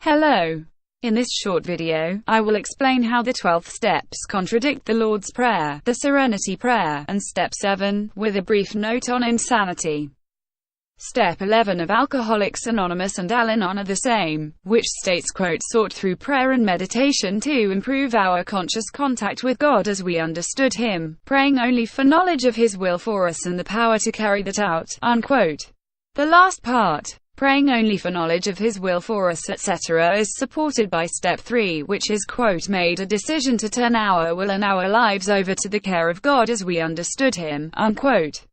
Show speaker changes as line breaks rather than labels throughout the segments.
Hello. In this short video, I will explain how the 12 steps contradict the Lord's Prayer, the Serenity Prayer, and Step 7, with a brief note on insanity. Step 11 of Alcoholics Anonymous and Al-Anon are the same, which states, quote, "sought through prayer and meditation to improve our conscious contact with God as we understood Him, praying only for knowledge of His will for us and the power to carry that out," unquote. The last part, praying only for knowledge of His will for us, etc., is supported by Step 3, which is, quote, made a decision to turn our will and our lives over to the care of God as we understood Him, unquote.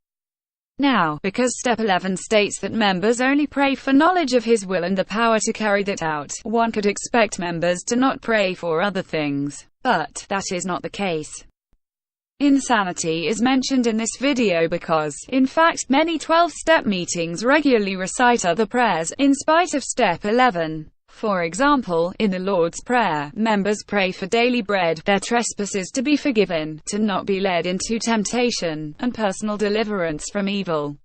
Now, because Step 11 states that members only pray for knowledge of His will and the power to carry that out, one could expect members to not pray for other things. But that is not the case. Insanity is mentioned in this video because, in fact, many 12-step meetings regularly recite other prayers, in spite of Step 11. For example, in the Lord's Prayer, members pray for daily bread, their trespasses to be forgiven, to not be led into temptation, and personal deliverance from evil.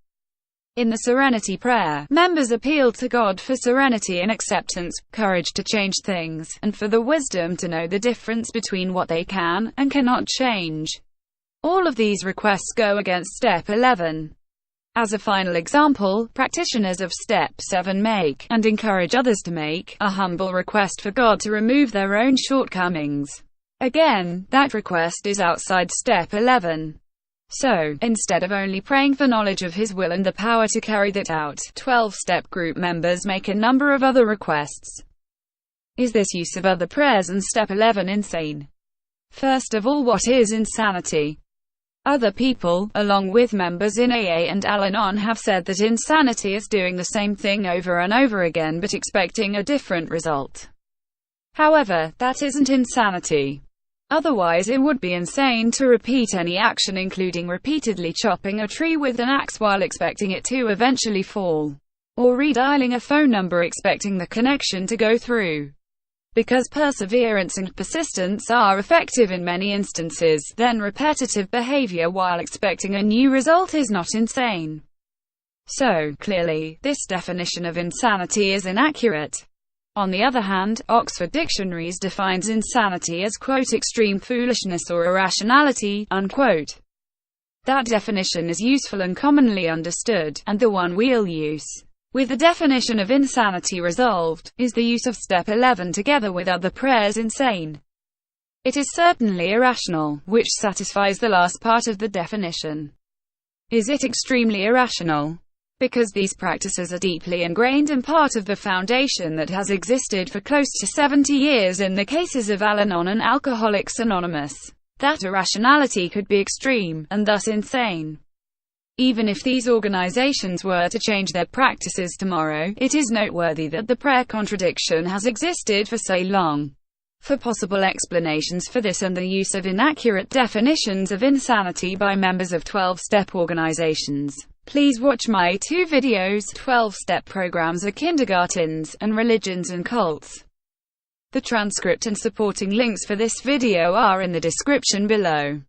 In the Serenity Prayer, members appeal to God for serenity and acceptance, courage to change things, and for the wisdom to know the difference between what they can and cannot change. All of these requests go against Step 11. As a final example, practitioners of Step 7 make, and encourage others to make, a humble request for God to remove their own shortcomings. Again, that request is outside Step 11. So, instead of only praying for knowledge of His will and the power to carry that out, 12-step group members make a number of other requests. Is this use of other prayers and Step 11 insane? First of all, what is insanity? Other people, along with members in AA and Al-Anon, have said that insanity is doing the same thing over and over again but expecting a different result. However, that isn't insanity. Otherwise it would be insane to repeat any action, including repeatedly chopping a tree with an axe while expecting it to eventually fall, or redialing a phone number expecting the connection to go through. Because perseverance and persistence are effective in many instances, then repetitive behavior while expecting a new result is not insane. So, clearly, this definition of insanity is inaccurate. On the other hand, Oxford Dictionaries defines insanity as, quote, extreme foolishness or irrationality, unquote. That definition is useful and commonly understood, and the one we'll use. With the definition of insanity resolved, is the use of Step 11 together with other prayers insane? It is certainly irrational, which satisfies the last part of the definition. Is it extremely irrational? Because these practices are deeply ingrained and part of the foundation that has existed for close to 70 years in the cases of Al-Anon and Alcoholics Anonymous. That irrationality could be extreme, and thus insane. Even if these organizations were to change their practices tomorrow, it is noteworthy that the prayer contradiction has existed for so long. For possible explanations for this and the use of inaccurate definitions of insanity by members of 12-step organizations, please watch my 2 videos, 12-step programs of kindergartens, and religions and cults. The transcript and supporting links for this video are in the description below.